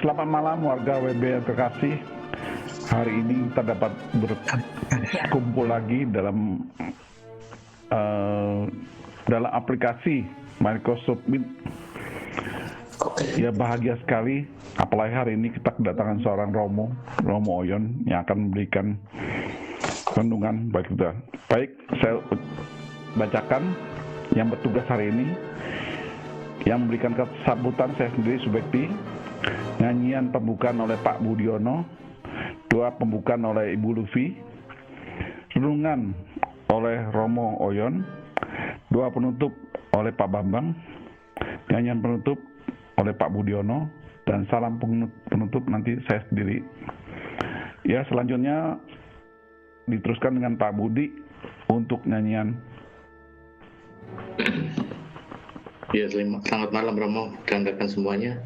Selamat malam warga WB yang terkasih. Hari ini kita dapat berkumpul lagi dalam aplikasi Microsoft Meet. Ya, bahagia sekali, apalagi hari ini kita kedatangan seorang Romo Oyon yang akan memberikan renungan bagi kita. Baik, saya bacakan yang bertugas hari ini. Yang memberikan sambutan saya sendiri Subekti. Nyanyian pembukaan oleh Pak Budiono, doa pembukaan oleh Ibu Lufi, renungan oleh Romo Oyon, doa penutup oleh Pak Bambang, nyanyian penutup oleh Pak Budiono, dan salam penutup nanti saya sendiri. Ya, selanjutnya diteruskan dengan Pak Budi untuk nyanyian. Ya, selamat malam Romo dan rekan semuanya.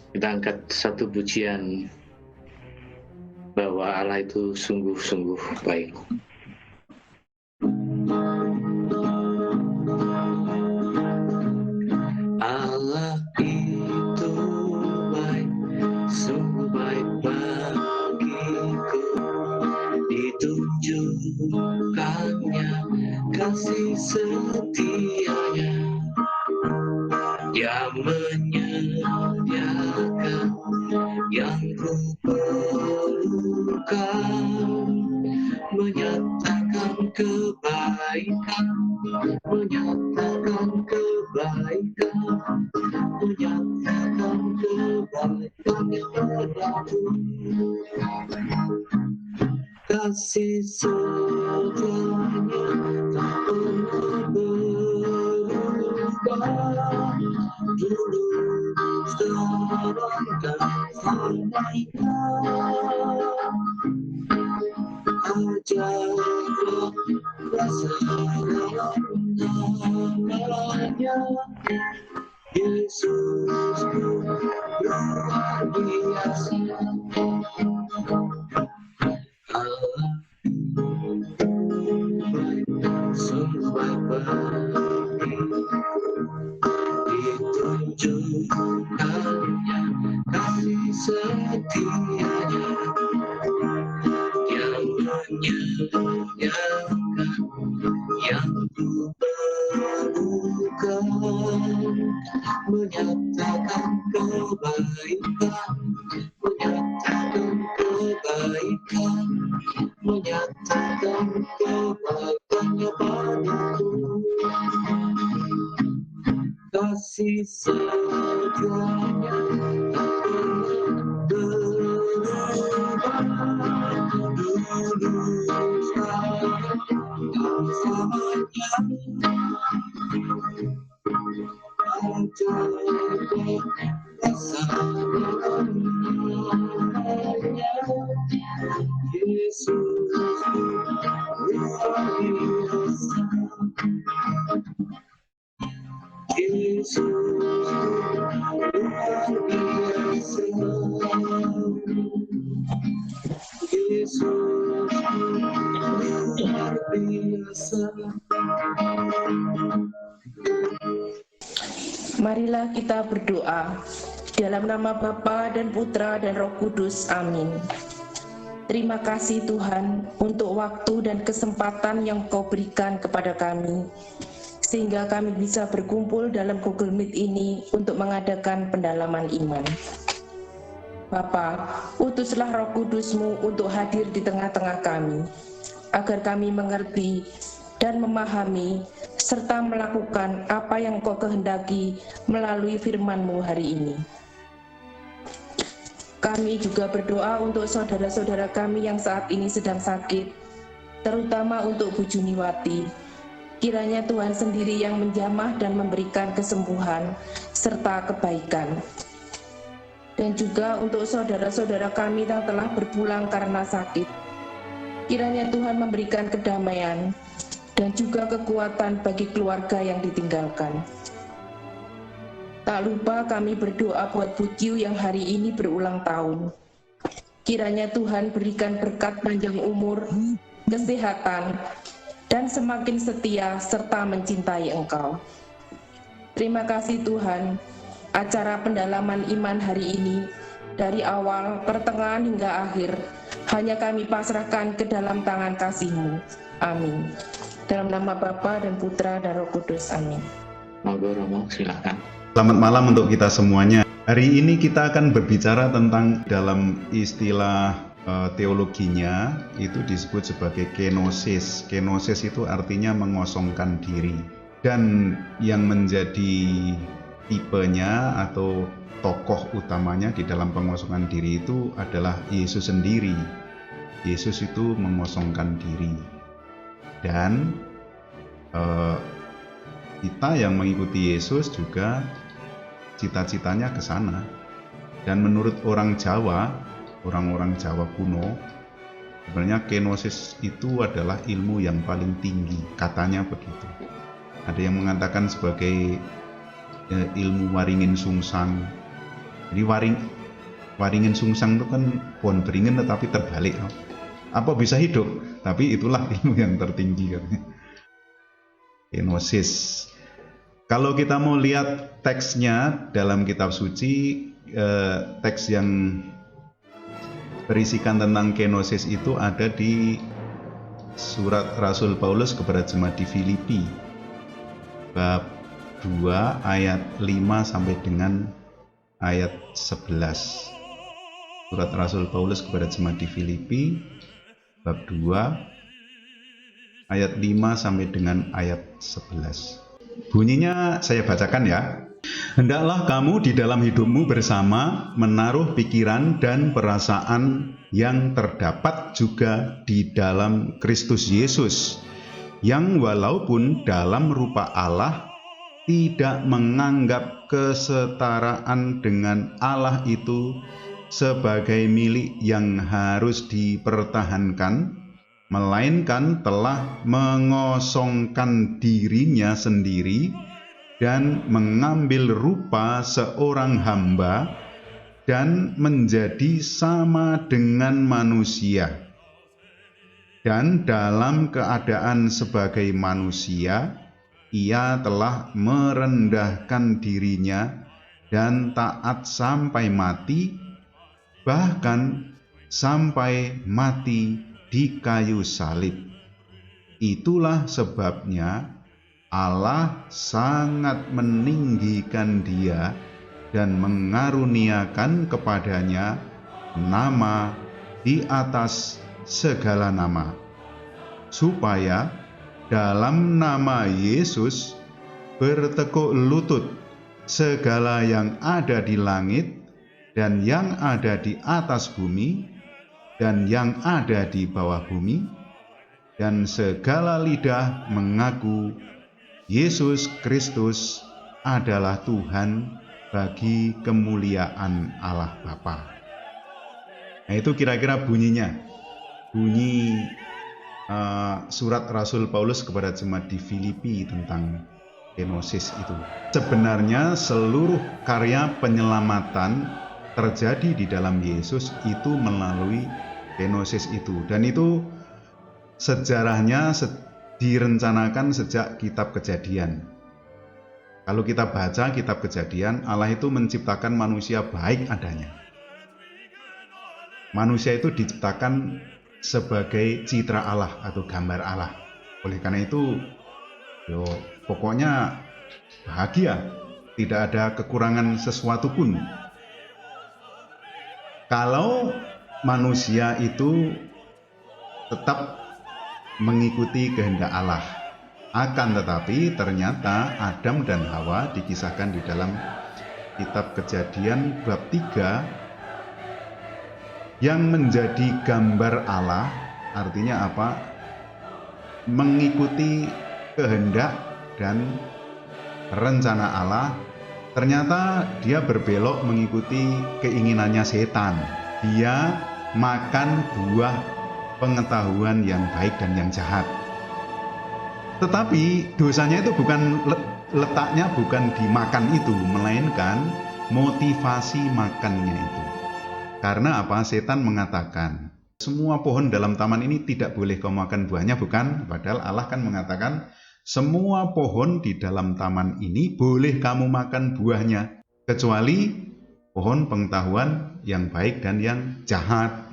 Kita angkat satu pujian bahwa Allah itu sungguh-sungguh baik. Allah itu baik, sungguh baik bagiku. Ditunjukkannya kasih setianya yang menyediakan yang ku perlukan, menyatakan kebaikan, menyatakan kebaikan, menyatakan kebaikan yang berlaku. Kasih setianya tak pernah berubah, dulu, sekarang, dan selamanya. Ajarlah rasa dalam namanya, Yesusku luar biasa. Allah baik, sungguh baik, ditunjukkannya kasih setianya yang menyediakan yang ku perlukan, menyatakan kebaikan, menyatakan kebaikan, menyatakan kebaikannya padaku. Kasih setianya tak pernah berubah, dulu, sekarang, dan selamanya. Ajarlah rasa dalam namanya, Yesus luar biasa. Yesus luar biasa. Yesus luar biasa. Marilah kita berdoa dalam nama Bapa dan Putra dan Roh Kudus. Amin. Terima kasih Tuhan untuk waktu dan kesempatan yang Kau berikan kepada kami, sehingga kami bisa berkumpul dalam Google Meet ini untuk mengadakan pendalaman iman. Bapa, utuslah Roh Kudus-Mu untuk hadir di tengah-tengah kami, agar kami mengerti dan memahami serta melakukan apa yang Kau kehendaki melalui firman-Mu hari ini. Kami juga berdoa untuk saudara-saudara kami yang saat ini sedang sakit, terutama untuk Bu Juniwati. Kiranya Tuhan sendiri yang menjamah dan memberikan kesembuhan serta kebaikan. Dan juga untuk saudara-saudara kami yang telah berpulang karena sakit. Kiranya Tuhan memberikan kedamaian dan juga kekuatan bagi keluarga yang ditinggalkan. Tak lupa kami berdoa buat Bu Kiu yang hari ini berulang tahun. Kiranya Tuhan berikan berkat panjang umur, kesehatan, dan semakin setia serta mencintai Engkau. Terima kasih Tuhan. acara pendalaman iman hari ini, dari awal, pertengahan hingga akhir, hanya kami pasrahkan ke dalam tangan kasih-Mu. Amin. Dalam nama Bapa dan Putra dan Roh Kudus. Amin. Monggo Romo, silakan. Selamat malam untuk kita semuanya. Hari ini kita akan berbicara tentang dalam istilah teologinya itu disebut sebagai kenosis. Kenosis itu artinya mengosongkan diri. Dan yang menjadi tipenya atau tokoh utamanya di dalam pengosongan diri itu adalah Yesus sendiri. Yesus itu mengosongkan diri. Dan kita yang mengikuti Yesus juga cita-citanya ke sana. Dan menurut orang Jawa, orang-orang Jawa kuno, sebenarnya kenosis itu adalah ilmu yang paling tinggi, katanya begitu. Ada yang mengatakan sebagai ilmu waringin sungsang. Jadi waringin sungsang itu kan pohon beringin tetapi terbalik. Apa bisa hidup? Tapi itulah ilmu yang tertinggi katanya. Kenosis. Kalau kita mau lihat teksnya dalam kitab suci, teks yang berisikan tentang kenosis itu ada di surat Rasul Paulus kepada jemaat di Filipi, bab 2 ayat 5 sampai dengan ayat 11. Surat Rasul Paulus kepada jemaat di Filipi, bab 2 ayat 5 sampai dengan ayat 11. Bunyinya saya bacakan ya. Hendaklah kamu di dalam hidupmu bersama menaruh pikiran dan perasaan yang terdapat juga di dalam Kristus Yesus, yang walaupun dalam rupa Allah tidak menganggap kesetaraan dengan Allah itu sebagai milik yang harus dipertahankan, melainkan telah mengosongkan dirinya sendiri dan mengambil rupa seorang hamba dan menjadi sama dengan manusia. Dan dalam keadaan sebagai manusia, ia telah merendahkan dirinya dan taat sampai mati, bahkan sampai mati di kayu salib. Itulah sebabnya Allah sangat meninggikan dia dan mengaruniakan kepadanya nama di atas segala nama, supaya dalam nama Yesus bertekuk lutut segala yang ada di langit dan yang ada di atas bumi dan yang ada di bawah bumi, dan segala lidah mengaku Yesus Kristus adalah Tuhan bagi kemuliaan Allah Bapa. Nah, itu kira-kira bunyinya. Bunyi surat Rasul Paulus kepada jemaat di Filipi tentang kenosis itu. Sebenarnya seluruh karya penyelamatan terjadi di dalam Yesus itu melalui kenosis itu, dan itu sejarahnya direncanakan sejak kitab Kejadian. Kalau kita baca kitab Kejadian, Allah itu menciptakan manusia baik adanya. Manusia itu diciptakan sebagai citra Allah atau gambar Allah. Oleh karena itu, pokoknya bahagia, tidak ada kekurangan sesuatu pun. Kalau manusia itu tetap mengikuti kehendak Allah, akan tetapi ternyata Adam dan Hawa dikisahkan di dalam kitab Kejadian bab 3 yang menjadi gambar Allah. Artinya apa? Mengikuti kehendak dan rencana Allah. Ternyata dia berbelok mengikuti keinginannya setan. Dia makan buah pengetahuan yang baik dan yang jahat. Tetapi dosanya itu bukan letaknya bukan dimakan itu, melainkan motivasi makannya itu. Karena apa? Setan mengatakan, semua pohon dalam taman ini tidak boleh kau makan buahnya, bukan? Padahal Allah kan mengatakan, semua pohon di dalam taman ini boleh kamu makan buahnya. kecuali pohon pengetahuan yang baik dan yang jahat.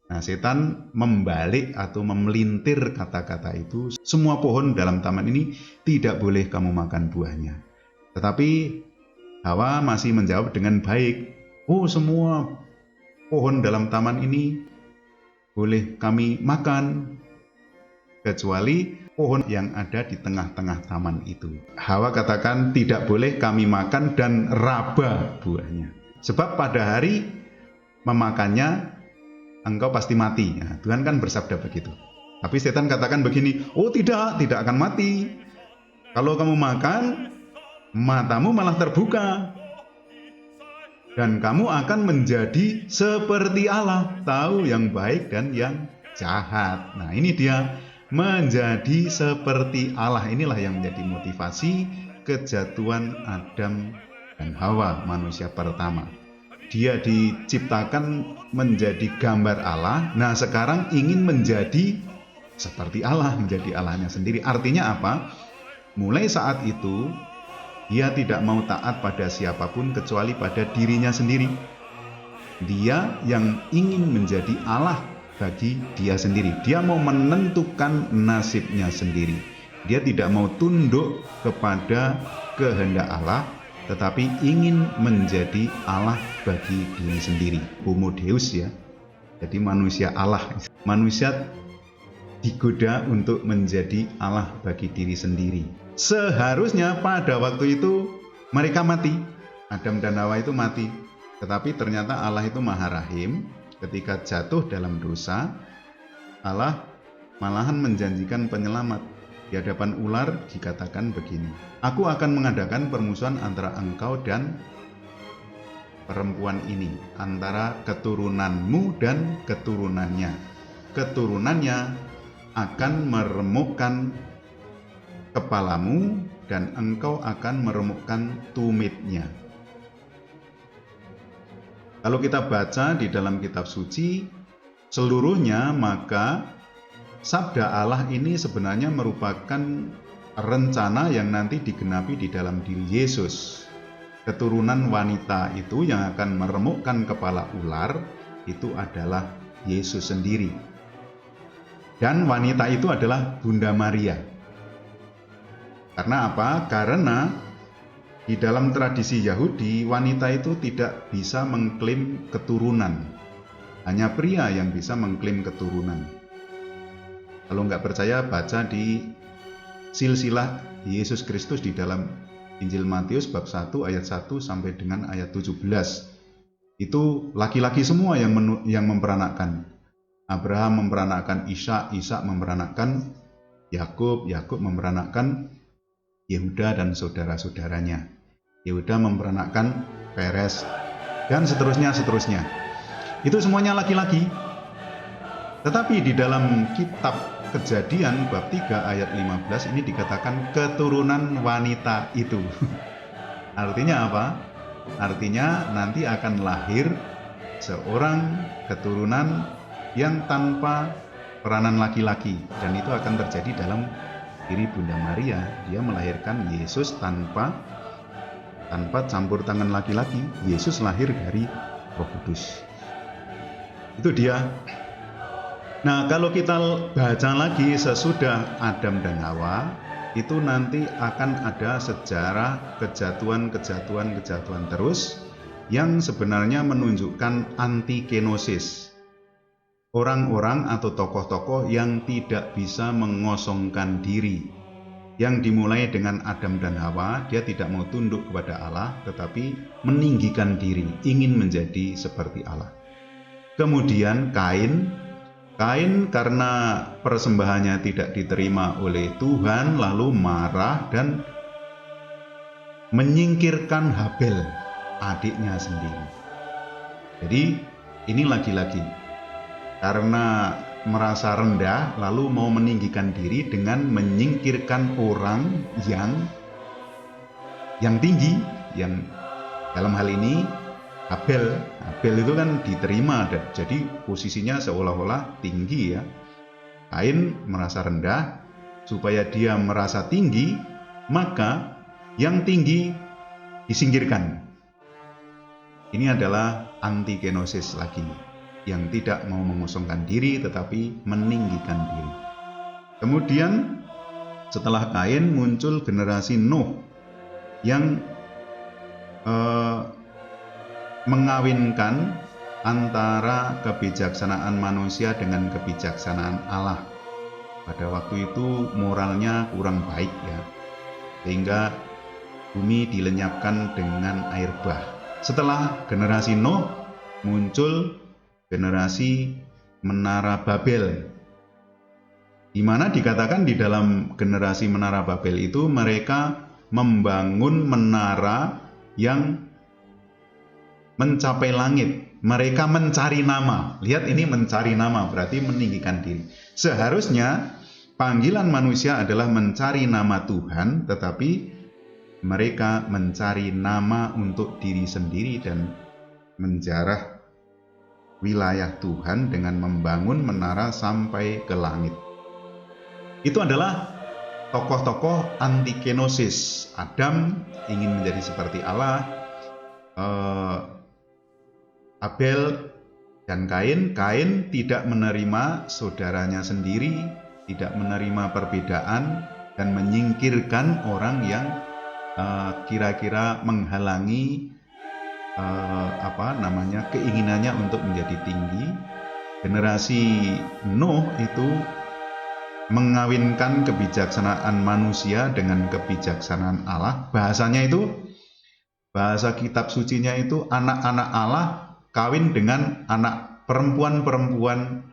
Nah, setan membalik atau memelintir kata-kata itu. Semua pohon dalam taman ini tidak boleh kamu makan buahnya. Tetapi Hawa masih menjawab dengan baik. Oh, semua pohon dalam taman ini boleh kami makan, kecuali pohon yang ada di tengah-tengah taman itu. Hawa katakan tidak boleh kami makan dan raba buahnya. Sebab pada hari memakannya engkau pasti mati. Nah, Tuhan kan bersabda begitu. Tapi setan katakan begini, oh tidak akan mati. Kalau kamu makan, matamu malah terbuka. Dan kamu akan menjadi seperti Allah, tahu yang baik dan yang jahat. Nah, ini dia, menjadi seperti Allah. Inilah yang menjadi motivasi kejatuhan Adam dan Hawa, manusia pertama. Dia diciptakan menjadi gambar Allah. Nah, sekarang ingin menjadi seperti Allah, menjadi Allahnya sendiri. Artinya apa? Mulai saat itu dia tidak mau taat pada siapapun kecuali pada dirinya sendiri. Dia yang ingin menjadi Allah bagi dia sendiri. Dia mau menentukan nasibnya sendiri. Dia tidak mau tunduk kepada kehendak Allah, tetapi ingin menjadi Allah bagi diri sendiri. Homo Deus ya. Jadi manusia Allah. Manusia digoda untuk menjadi Allah bagi diri sendiri. Seharusnya pada waktu itu mereka mati. Adam dan Hawa itu mati. Tetapi ternyata Allah itu Maha Rahim. Ketika jatuh dalam dosa, Allah malahan menjanjikan penyelamat. Di hadapan ular dikatakan begini, aku akan mengadakan permusuhan antara engkau dan perempuan ini, antara keturunanmu dan keturunannya. Keturunannya akan meremukkan kepalamu dan engkau akan meremukkan tumitnya. Kalau kita baca di dalam kitab suci seluruhnya, maka sabda Allah ini sebenarnya merupakan rencana yang nanti digenapi di dalam diri Yesus. Keturunan wanita itu yang akan meremukkan kepala ular itu adalah Yesus sendiri. Dan wanita itu adalah Bunda Maria. Karena apa? Karena di dalam tradisi Yahudi, wanita itu tidak bisa mengklaim keturunan. Hanya pria yang bisa mengklaim keturunan. Kalau nggak percaya, baca di silsilah Yesus Kristus di dalam Injil Matius bab 1 ayat 1 sampai dengan ayat 17. Itu laki-laki semua yang memperanakkan. Abraham memperanakkan Ishak, Ishak memperanakkan Yakub, Yakub memperanakkan Yehuda dan saudara-saudaranya. Yehuda memperanakkan Peres dan seterusnya. Itu semuanya laki-laki. Tetapi di dalam kitab Kejadian bab 3 ayat 15 ini dikatakan keturunan wanita itu. Artinya apa? Artinya nanti akan lahir seorang keturunan yang tanpa peranan laki-laki, dan itu akan terjadi dalam diri Bunda Maria. Dia melahirkan Yesus tanpa campur tangan laki-laki. Yesus lahir dari Roh Kudus. Itu dia. Nah, kalau kita baca lagi sesudah Adam dan Hawa, itu nanti akan ada sejarah kejatuhan terus yang sebenarnya menunjukkan antikenosis. Orang-orang atau tokoh-tokoh yang tidak bisa mengosongkan diri. Yang dimulai dengan Adam dan Hawa, dia tidak mau tunduk kepada Allah, tetapi meninggikan diri, ingin menjadi seperti Allah. Kemudian Kain karena persembahannya tidak diterima oleh Tuhan, lalu marah dan menyingkirkan Habel, adiknya sendiri. Jadi ini lagi-lagi karena merasa rendah lalu mau meninggikan diri dengan menyingkirkan orang yang tinggi, yang dalam hal ini Habel itu kan diterima, jadi posisinya seolah-olah tinggi ya. Kain merasa rendah, supaya dia merasa tinggi, maka yang tinggi disingkirkan. Ini adalah antikenosis lagi, yang tidak mau mengosongkan diri tetapi meninggikan diri. Kemudian setelah Kain muncul generasi Nuh yang mengawinkan antara kebijaksanaan manusia dengan kebijaksanaan Allah. Pada waktu itu moralnya kurang baik ya, sehingga bumi dilenyapkan dengan air bah. Setelah generasi Nuh muncul generasi Menara Babel, di mana dikatakan di dalam generasi Menara Babel itu mereka membangun menara yang mencapai langit. Mereka mencari nama. Lihat, ini mencari nama berarti meninggikan diri. Seharusnya panggilan manusia adalah mencari nama Tuhan, tetapi mereka mencari nama untuk diri sendiri dan menjarah wilayah Tuhan dengan membangun menara sampai ke langit. Itu adalah tokoh-tokoh antikenosis. Adam ingin menjadi seperti Allah, Abel dan Kain tidak menerima saudaranya sendiri, tidak menerima perbedaan dan menyingkirkan orang yang kira-kira menghalangi keinginannya untuk menjadi tinggi. Generasi Nuh itu mengawinkan kebijaksanaan manusia dengan kebijaksanaan Allah. Bahasanya itu, bahasa kitab sucinya itu, anak-anak Allah kawin dengan anak perempuan-perempuan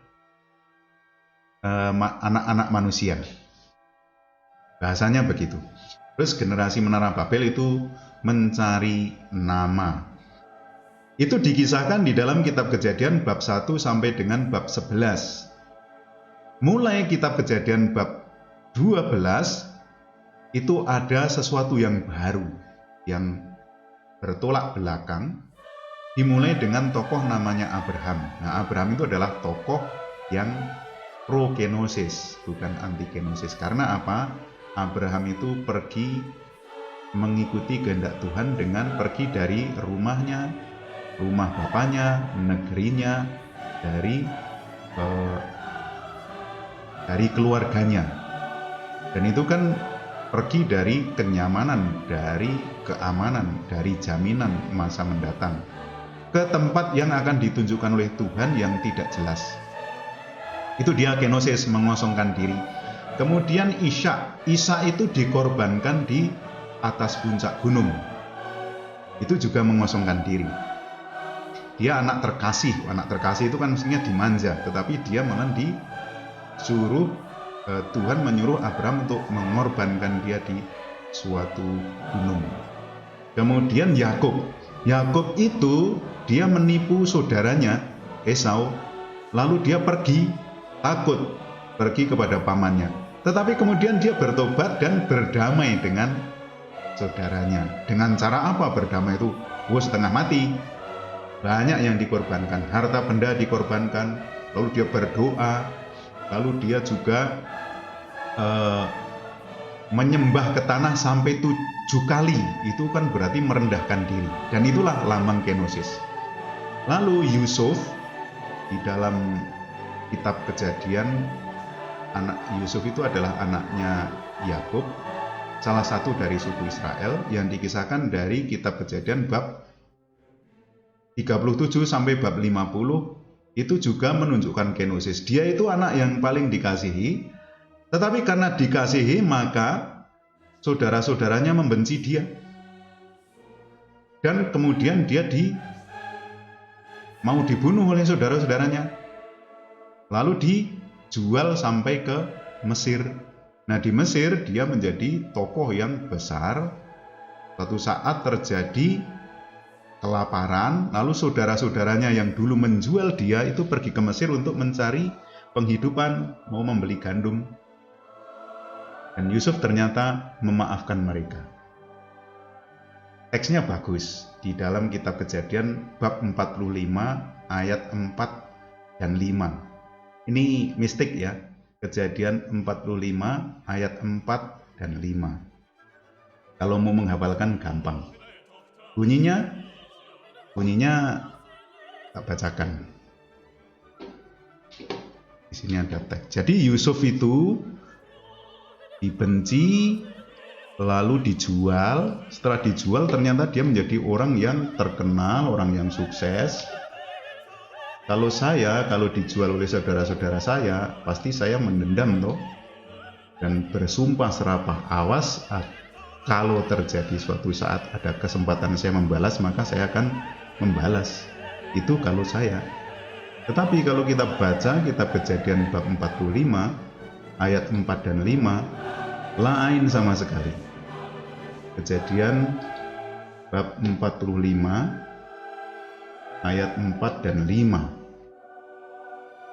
anak-anak manusia. Bahasanya begitu. Terus generasi Menara Babel itu mencari nama. Itu dikisahkan di dalam kitab Kejadian bab 1 sampai dengan bab 11. Mulai kitab Kejadian bab 12 itu ada sesuatu yang baru, yang bertolak belakang. Dimulai dengan tokoh namanya Abraham. Nah, Abraham itu adalah tokoh yang pro-kenosis, bukan anti-kenosis. Karena apa? Abraham itu pergi mengikuti kehendak Tuhan dengan pergi dari rumahnya, rumah bapaknya, negerinya, dari keluarganya. Dan itu kan pergi dari kenyamanan, dari keamanan, dari jaminan masa mendatang ke tempat yang akan ditunjukkan oleh Tuhan yang tidak jelas. Itu dia kenosis, mengosongkan diri. Kemudian Ishak itu dikorbankan di atas puncak gunung. Itu juga mengosongkan diri. Dia anak terkasih itu kan mestinya dimanja, tetapi dia malah disuruh, Tuhan menyuruh Abraham untuk mengorbankan dia di suatu gunung. Kemudian Yakub itu dia menipu saudaranya Esau, lalu dia pergi kepada pamannya. Tetapi kemudian dia bertobat dan berdamai dengan saudaranya. Dengan cara apa berdamai itu? Setengah mati. Banyak yang dikorbankan, harta benda dikorbankan, lalu dia berdoa, lalu dia juga menyembah ke tanah sampai 7 kali. Itu kan berarti merendahkan diri. Dan itulah lambang kenosis. Lalu Yusuf, di dalam kitab Kejadian, anak Yusuf itu adalah anaknya Yakub, salah satu dari suku Israel, yang dikisahkan dari kitab Kejadian bab 37 sampai bab 50. Itu juga menunjukkan kenosis. Dia itu anak yang paling dikasihi, tetapi karena dikasihi maka saudara-saudaranya membenci dia. Dan kemudian dia mau dibunuh oleh saudara-saudaranya. Lalu dijual sampai ke Mesir. Nah, di Mesir dia menjadi tokoh yang besar. Suatu saat terjadi kelaparan, lalu saudara-saudaranya yang dulu menjual dia itu pergi ke Mesir untuk mencari penghidupan, mau membeli gandum. Dan Yusuf ternyata memaafkan mereka. Teksnya bagus di dalam kitab Kejadian bab 45 ayat 4 dan 5. Ini mistik ya, Kejadian 45 ayat 4 dan 5. Kalau mau menghafalkan gampang. Bunyinya, Bunyinya tak bacakan. Di sini ada teks. Jadi Yusuf itu dibenci, lalu dijual. Setelah dijual ternyata dia menjadi orang yang terkenal, orang yang sukses. Kalau dijual oleh saudara-saudara saya, pasti saya mendendam toh, dan bersumpah serapah, awas kalau terjadi suatu saat ada kesempatan saya membalas, maka saya akan membalas. Itu kalau saya. Tetapi kalau kita baca kitab Kejadian bab 45 ayat 4 dan 5, lain sama sekali. Kejadian bab 45 ayat 4 dan 5.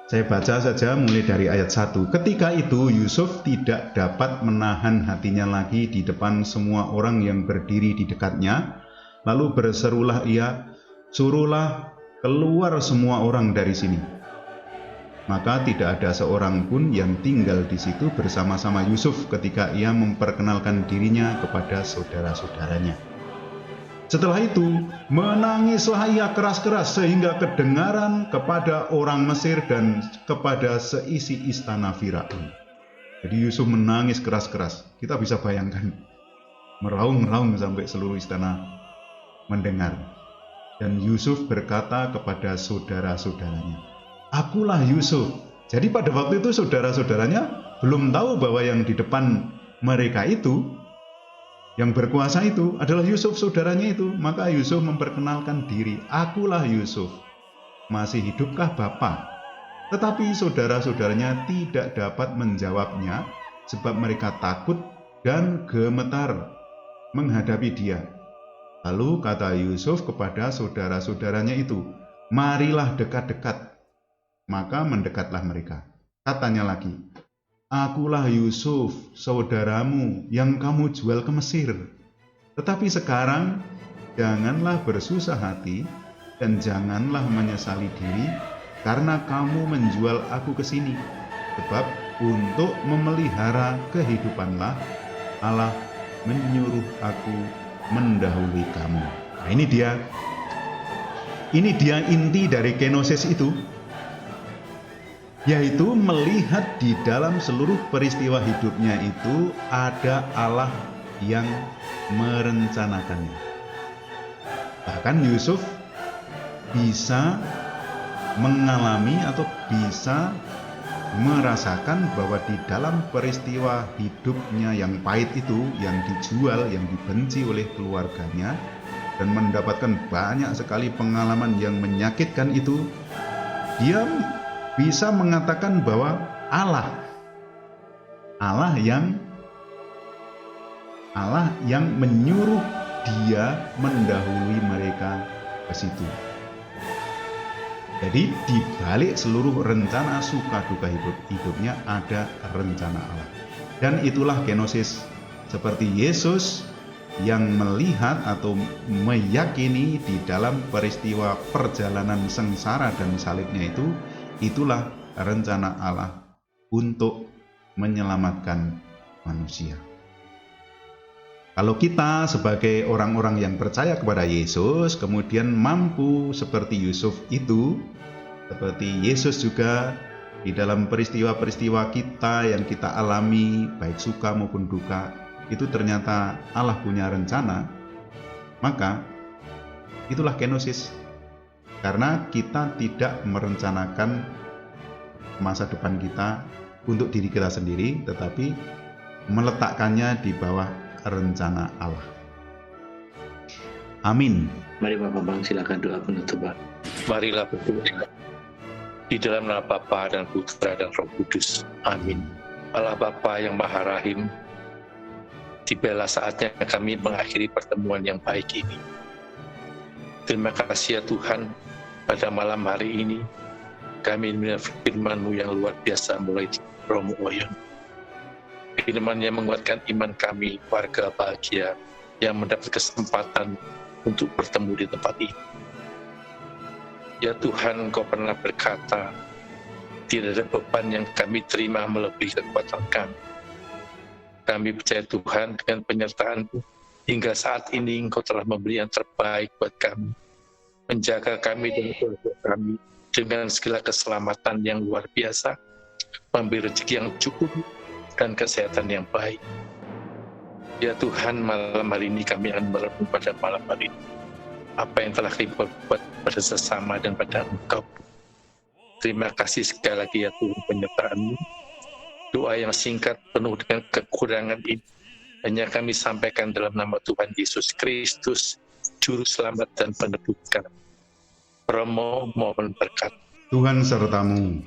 Saya baca saja mulai dari ayat 1. Ketika itu Yusuf tidak dapat menahan hatinya lagi di depan semua orang yang berdiri di dekatnya. Lalu berserulah ia, suruhlah keluar semua orang dari sini. Maka tidak ada seorang pun yang tinggal di situ bersama-sama Yusuf ketika ia memperkenalkan dirinya kepada saudara-saudaranya. Setelah itu, menangislah ia keras-keras sehingga kedengaran kepada orang Mesir dan kepada seisi istana Firaun. Jadi Yusuf menangis keras-keras. Kita bisa bayangkan, meraung-raung sampai seluruh istana mendengar. Dan Yusuf berkata kepada saudara-saudaranya, "Akulah Yusuf." Jadi pada waktu itu saudara-saudaranya belum tahu bahwa yang di depan mereka itu, yang berkuasa itu adalah Yusuf, saudaranya itu. Maka Yusuf memperkenalkan diri, "Akulah Yusuf. Masih hidupkah Bapa?" Tetapi saudara-saudaranya tidak dapat menjawabnya sebab mereka takut dan gemetar menghadapi dia. Lalu kata Yusuf kepada saudara-saudaranya itu, "Marilah dekat-dekat." Maka mendekatlah mereka. Katanya lagi, "Akulah Yusuf, saudaramu yang kamu jual ke Mesir. Tetapi sekarang janganlah bersusah hati dan janganlah menyesali diri karena kamu menjual aku ke sini. Sebab untuk memelihara kehidupanlah Allah menyuruh aku mendahului kamu." Nah, ini dia inti dari kenosis itu, yaitu melihat di dalam seluruh peristiwa hidupnya itu ada Allah yang merencanakannya. Bahkan Yusuf bisa mengalami atau bisa merasakan bahwa di dalam peristiwa hidupnya yang pahit itu, yang dijual, yang dibenci oleh keluarganya, dan mendapatkan banyak sekali pengalaman yang menyakitkan itu, dia bisa mengatakan bahwa Allah yang menyuruh dia mendahului mereka ke situ. Jadi di balik seluruh rencana suka duka hidupnya ada rencana Allah. Dan itulah kenosis, seperti Yesus yang melihat atau meyakini di dalam peristiwa perjalanan sengsara dan salibnya itu, itulah rencana Allah untuk menyelamatkan manusia. Kalau kita sebagai orang-orang yang percaya kepada Yesus kemudian mampu seperti Yusuf itu, seperti Yesus juga di dalam peristiwa-peristiwa kita yang kita alami, baik suka maupun duka, itu ternyata Allah punya rencana, maka itulah kenosis. Karena kita tidak merencanakan masa depan kita untuk diri kita sendiri, tetapi meletakkannya di bawah rencana Allah. Amin. Mari Bapak Bang, silakan doa penutup, Pak. Marilah berdoa. Di dalam nama Bapa dan Putra dan Roh Kudus. Amin. Allah Bapa yang Maha Rahim, tibalah saatnya kami mengakhiri pertemuan yang baik ini. Terima kasih ya Tuhan, pada malam hari ini kami mendengar firman-Mu yang luar biasa mulai Romo Oyon. Firman yang menguatkan iman kami, warga bahagia yang mendapat kesempatan untuk bertemu di tempat ini. Ya Tuhan, Engkau pernah berkata, tidak ada beban yang kami terima melebihi kekuatan kami. Kami percaya Tuhan dengan penyertaan-Mu, hingga saat ini Engkau telah memberi yang terbaik buat kami. menjaga kami dan keluarga kami dengan segala keselamatan yang luar biasa, memberi rezeki yang cukup dan kesehatan yang baik. Ya Tuhan, malam hari ini kami akan merenung pada malam hari ini apa yang telah diperbuat pada sesama dan pada Engkau. Terima kasih sekali lagi ya Tuhan penyertaan-Mu. Doa yang singkat penuh dengan kekurangan ini hanya kami sampaikan dalam nama Tuhan Yesus Kristus, Juru Selamat dan Penebus kami. Romo mohon berkat Tuhan sertamu.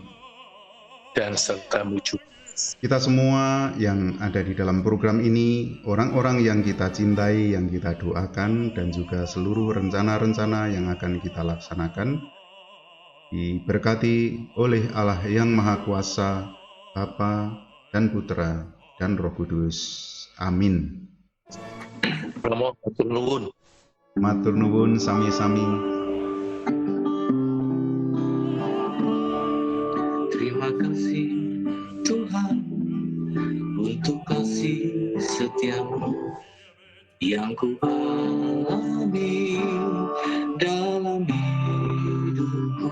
dan serta-Mu juga. Kita semua yang ada di dalam program ini, orang-orang yang kita cintai, yang kita doakan, dan juga seluruh rencana-rencana yang akan kita laksanakan, diberkati oleh Allah yang Maha Kuasa, Bapa dan Putra dan Roh Kudus. Amin. Romo matur nuwun. Matur nuwun sami-sami. Terima kasih Tuhan untuk kasih setiamu yang ku alami dalam hidupku.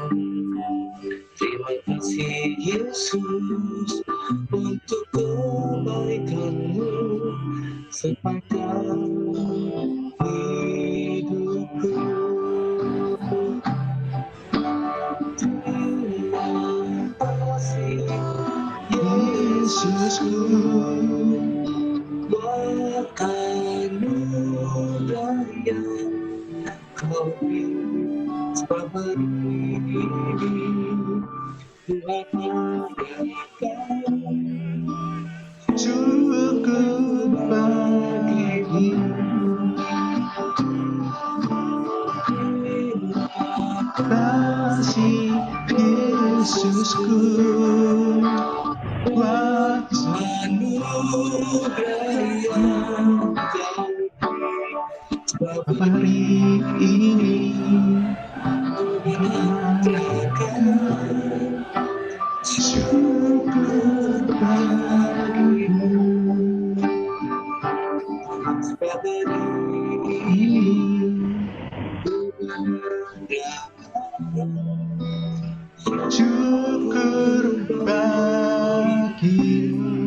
Terima kasih Yesus untuk kebaikan-Mu sepanjang hidupku. Terima kasih Yesusku, buat anugerah yang Kau beri selama ini. Tuhan memberikan Cukup bagimu. Kasih Yesusku, buat anugerah yang Kau hari ini. Cukup bagimu. Syukur bagimu.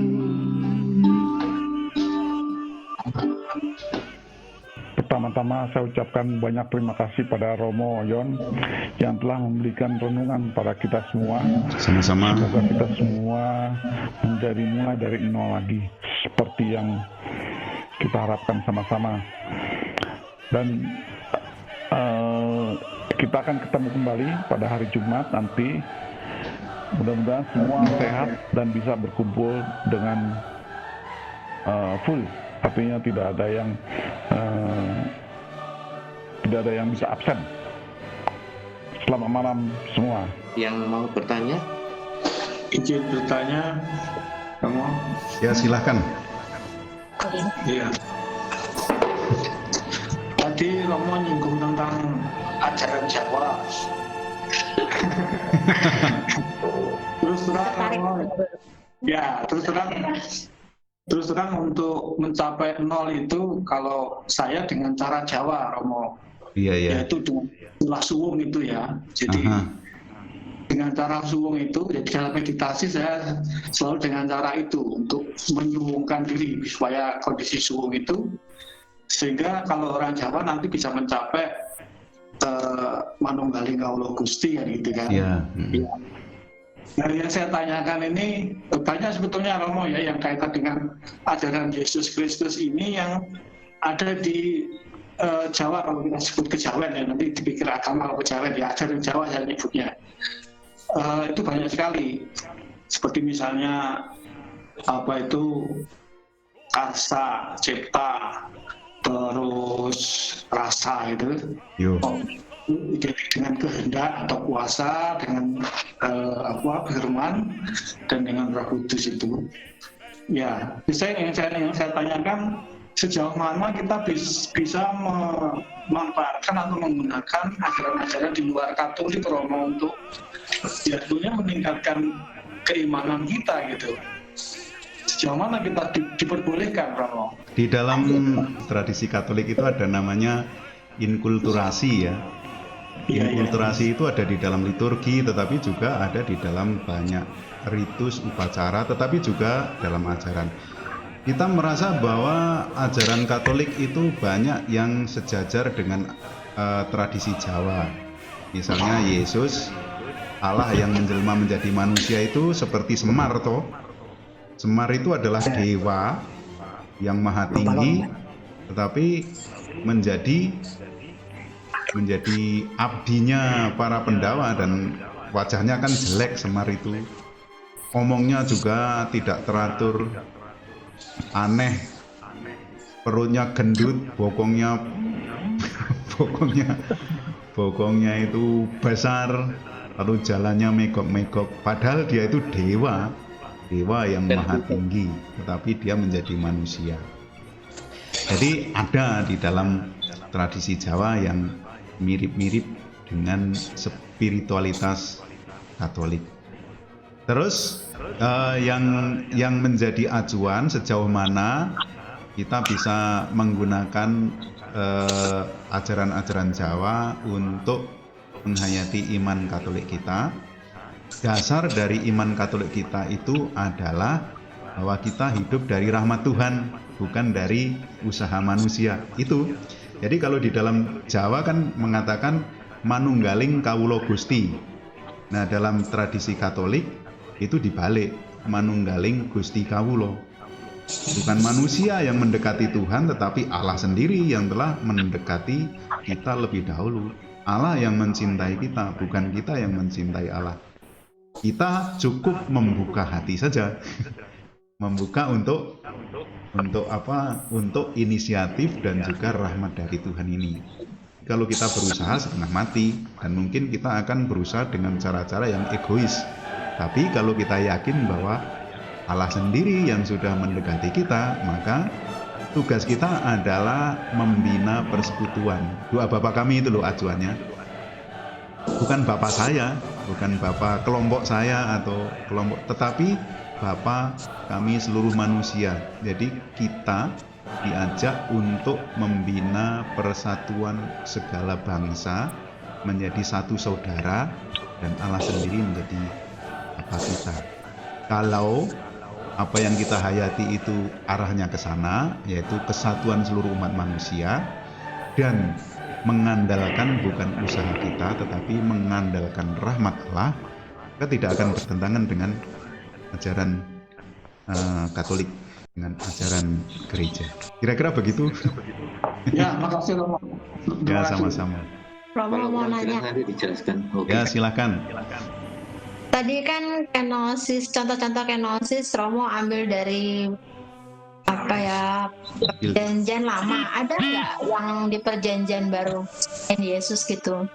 Pertama-tama saya ucapkan banyak terima kasih pada Romo Oyon yang telah memberikan renungan pada kita semua. Sama-sama. Semoga kita semua menjadi mulai dari nol lagi seperti yang kita harapkan sama-sama. Dan kita akan ketemu kembali pada hari Jumat nanti. Mudah-mudahan semua sehat dan bisa berkumpul dengan full. Artinya tidak ada yang bisa absen. Selamat malam semua. yang mau bertanya. Izin bertanya, kamu? Ya, silahkan. Iya. Tadi Romo nyinggung tentang ajaran Jawa. Terus terang, Romo, ya terus terang untuk mencapai nol itu kalau saya dengan cara Jawa, Romo. Iya, iya. Yaitu dengan istilah suwung itu ya. Jadi dengan cara suwung itu, jadi dalam meditasi saya selalu dengan cara itu untuk menyuwungkan diri supaya kondisi suwung itu, sehingga kalau orang Jawa nanti bisa mencapai manunggaling kaulo Gusti kan gitu kan. Iya. Ya. Nah, yang saya tanyakan ini banyak sebetulnya Romo ya yang kaitan dengan ajaran Yesus Kristus ini yang ada di Jawa, kalau kita sebut kejawen ya, nanti dipikir agama atau kejawen ya, ajaran Jawa saya nyebutnya. Itu banyak sekali, seperti misalnya apa itu karsa, cipta, terus rasa itu. Yo. Identik dengan kehendak atau kuasa, dengan firman dan dengan Roh Kudus itu. Ya, yang saya tanyakan, sejauh mana kita bisa memanfaatkan atau menggunakan ajaran-ajaran di luar Katolik, Romo, untuk jatuhnya meningkatkan keimanan kita gitu. Sejauh mana kita diperbolehkan, Romo? Di dalam tradisi Katolik itu ada namanya inkulturasi ya. Inkulturasi itu ada di dalam liturgi, tetapi juga ada di dalam banyak ritus upacara, tetapi juga dalam ajaran. Kita merasa bahwa ajaran Katolik itu banyak yang sejajar dengan tradisi Jawa. Misalnya Yesus, Allah yang menjelma menjadi manusia itu seperti Semar toh. Semar itu adalah dewa yang maha tinggi, tetapi menjadi abdinya para Pendawa, dan wajahnya kan jelek Semar itu, omongnya juga tidak teratur, aneh, perutnya gendut, bokongnya itu besar, lalu jalannya megok-megok, padahal dia itu dewa yang maha tinggi, tetapi dia menjadi manusia. Jadi ada di dalam tradisi Jawa yang mirip-mirip dengan spiritualitas Katolik. Terus yang menjadi acuan sejauh mana kita bisa menggunakan ajaran-ajaran Jawa untuk menghayati iman Katolik kita. Dasar dari iman Katolik kita itu adalah bahwa kita hidup dari rahmat Tuhan, bukan dari usaha manusia. Itu. Jadi kalau di dalam Jawa kan mengatakan manunggaling kawula Gusti. Nah, dalam tradisi Katolik itu dibalik, manunggaling Gusti kawula. Bukan manusia yang mendekati Tuhan, tetapi Allah sendiri yang telah mendekati kita lebih dahulu. Allah yang mencintai kita, bukan kita yang mencintai Allah. Kita cukup membuka hati saja. Membuka untuk inisiatif dan juga rahmat dari Tuhan ini. Kalau kita berusaha setengah mati, dan mungkin kita akan berusaha dengan cara-cara yang egois. Tapi kalau kita yakin bahwa Allah sendiri yang sudah mendekati kita, maka tugas kita adalah membina persekutuan. Doa Bapa kami itu loh acuannya. Bukan Bapak saya, bukan Bapak kelompok saya atau kelompok, tetapi Bapa kami seluruh manusia. Jadi kita diajak untuk membina persatuan segala bangsa menjadi satu saudara, dan Allah sendiri menjadi Bapa kita. Kalau apa yang kita hayati itu arahnya ke sana, yaitu kesatuan seluruh umat manusia, dan mengandalkan bukan usaha kita tetapi mengandalkan rahmat Allah, kita tidak akan bertentangan dengan ajaran Katolik, dengan ajaran gereja. Kira-kira begitu. Ya, makasih Romo. Ya, sama-sama. Romo mau nanya. Nanti dijelaskan. Oke. Ya, silakan. Tadi kan kenosis, contoh-contoh kenosis Romo ambil dari perjanjian lama. Ada nggak yang di perjanjian baru Yesus gitu?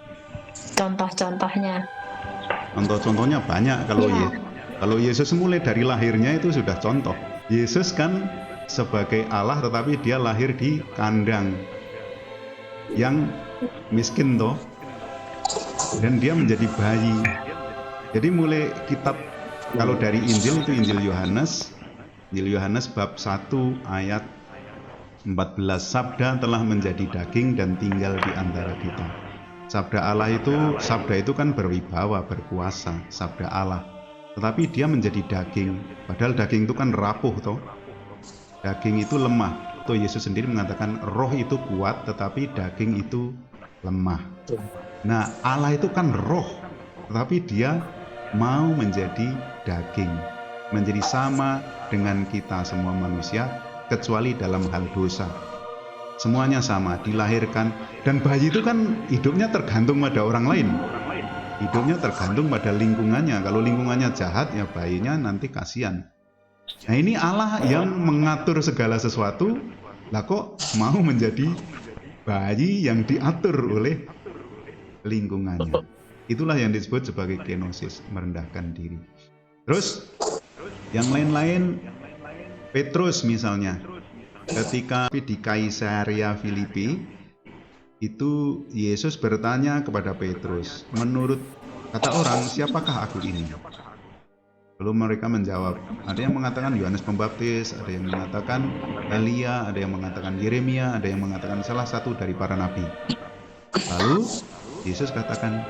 Contoh-contohnya. Contoh-contohnya banyak. Kalau Yesus mulai dari lahirnya itu sudah contoh. Yesus kan sebagai Allah, tetapi dia lahir di kandang yang miskin toh, dan dia menjadi bayi. Jadi mulai kitab, kalau dari Injil itu Injil Yohanes bab 1 ayat 14, sabda telah menjadi daging dan tinggal di antara kita. Sabda itu kan berwibawa, berkuasa, sabda Allah. Tetapi dia menjadi daging, padahal daging itu kan rapuh toh. Daging itu lemah. Tuh Yesus sendiri mengatakan roh itu kuat tetapi daging itu lemah. Nah, Allah itu kan roh, tetapi dia mau menjadi daging, menjadi sama dengan kita semua manusia, kecuali dalam hal dosa. Semuanya sama, dilahirkan, dan bayi itu kan hidupnya tergantung pada orang lain. Hidupnya tergantung pada lingkungannya. Kalau lingkungannya jahat, ya bayinya nanti kasihan. Nah, ini Allah yang mengatur segala sesuatu, lah kok mau menjadi bayi yang diatur oleh lingkungannya. Itulah yang disebut sebagai kenosis, merendahkan diri. Terus yang lain-lain, Petrus misalnya, ketika di Kaisarea Filipi, itu Yesus bertanya kepada Petrus, menurut kata orang, siapakah aku ini? Lalu mereka menjawab, ada yang mengatakan Yohanes Pembaptis, ada yang mengatakan Elia, ada yang mengatakan Yeremia, ada yang mengatakan salah satu dari para nabi. Lalu Yesus katakan,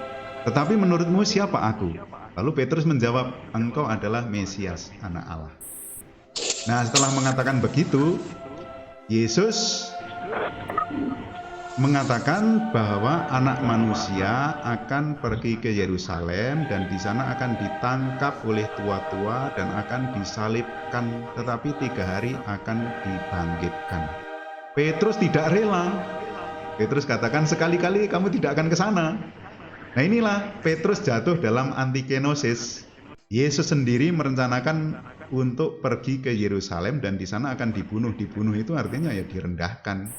tetapi menurutmu siapa aku? Lalu Petrus menjawab, engkau adalah Mesias, anak Allah. Nah, setelah mengatakan begitu, Yesus mengatakan bahwa anak manusia akan pergi ke Yerusalem dan di sana akan ditangkap oleh tua-tua dan akan disalibkan, tetapi 3 hari akan dibangkitkan. Petrus tidak rela. Petrus katakan, sekali-kali kamu tidak akan ke sana. Nah, inilah Petrus jatuh dalam antikenosis. Yesus sendiri merencanakan untuk pergi ke Yerusalem dan di sana akan dibunuh. Dibunuh itu artinya ya direndahkan.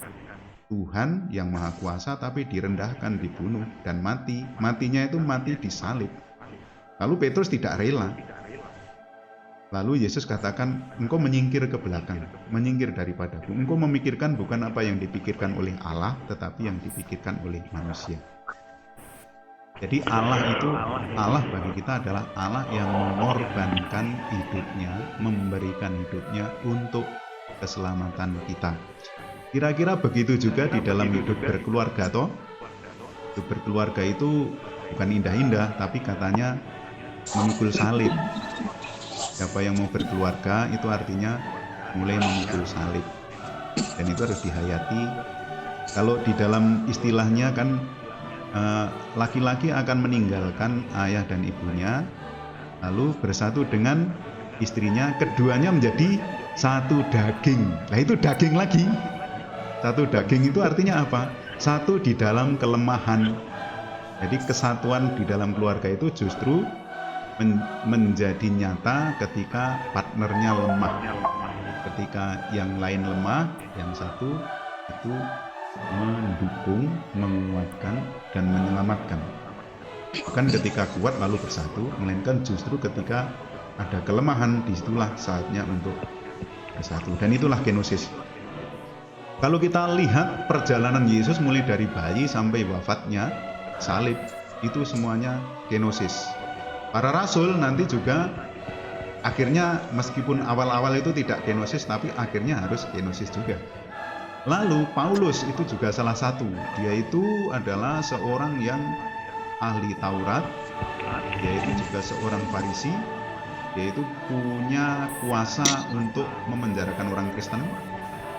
Tuhan yang Maha Kuasa tapi direndahkan, dibunuh dan mati. Matinya itu mati disalib. Lalu Petrus tidak rela. Lalu Yesus katakan, engkau menyingkir ke belakang, menyingkir daripadaku. Engkau memikirkan bukan apa yang dipikirkan oleh Allah, tetapi yang dipikirkan oleh manusia. Jadi Allah bagi kita adalah Allah yang mengorbankan hidupnya, memberikan hidupnya untuk keselamatan kita. Kira-kira begitu juga di dalam hidup berkeluarga toh. Hidup berkeluarga itu bukan indah-indah, tapi katanya memikul salib. Siapa yang mau berkeluarga itu artinya mulai memikul salib. Dan itu harus dihayati. Kalau di dalam istilahnya kan laki-laki akan meninggalkan ayah dan ibunya, lalu bersatu dengan istrinya, keduanya menjadi satu daging. Nah, itu daging lagi. Satu daging itu artinya apa? Satu di dalam kelemahan. Jadi kesatuan di dalam keluarga itu justru menjadi nyata ketika partnernya lemah. Ketika yang lain lemah, yang satu itu mendukung, menguatkan, dan menyelamatkan. Bukan ketika kuat lalu bersatu, melainkan justru ketika ada kelemahan, disitulah saatnya untuk bersatu. Dan itulah kenosis. Kalau kita lihat perjalanan Yesus mulai dari bayi sampai wafatnya, salib, itu semuanya kenosis. Para rasul nanti juga akhirnya meskipun awal-awal itu tidak kenosis, tapi akhirnya harus kenosis juga. Lalu Paulus itu juga salah satu. Dia itu adalah seorang yang ahli Taurat. Dia itu juga seorang Farisi. Dia itu punya kuasa untuk memenjarakan orang Kristen,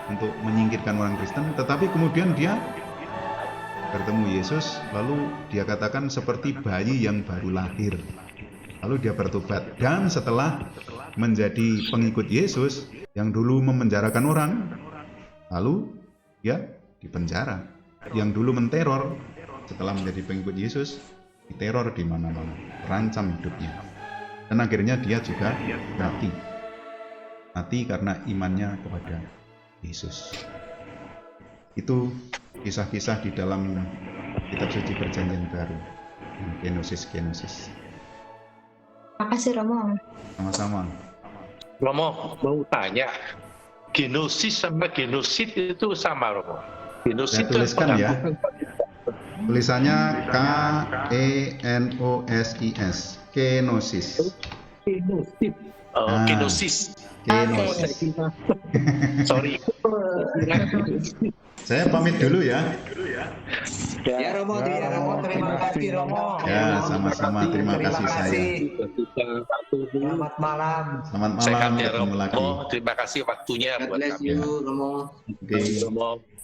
untuk menyingkirkan orang Kristen. Tetapi kemudian dia bertemu Yesus, lalu dia katakan seperti bayi yang baru lahir. Lalu dia bertobat. Dan setelah menjadi pengikut Yesus yang dulu memenjarakan orang, lalu dia dipenjara. Yang dulu menteror, setelah menjadi pengikut Yesus, diteror di mana-mana, terancam hidupnya. Dan akhirnya dia juga mati. Mati karena imannya kepada Yesus. Itu kisah-kisah di dalam kitab suci Perjanjian Baru. Kenosis. Makasih Romo. Sama-sama. Romo mau tanya, genosis sama genosid itu sama, Romo? Genosid saya tuliskan ya. Tulisannya K-E-N-O-S-I-S. Kenosis. Genosid. Kenosis. Kenosis. Sorry. Saya pamit dulu ya. Ya Romo, terima kasih Romo. Ya, sama-sama, terima kasih saya. Selamat malam. Selamat malam, Sehat ya ketemu lagi. Romo. Terima kasih waktunya God buat bless kami. you, Romo. Oke. Romo.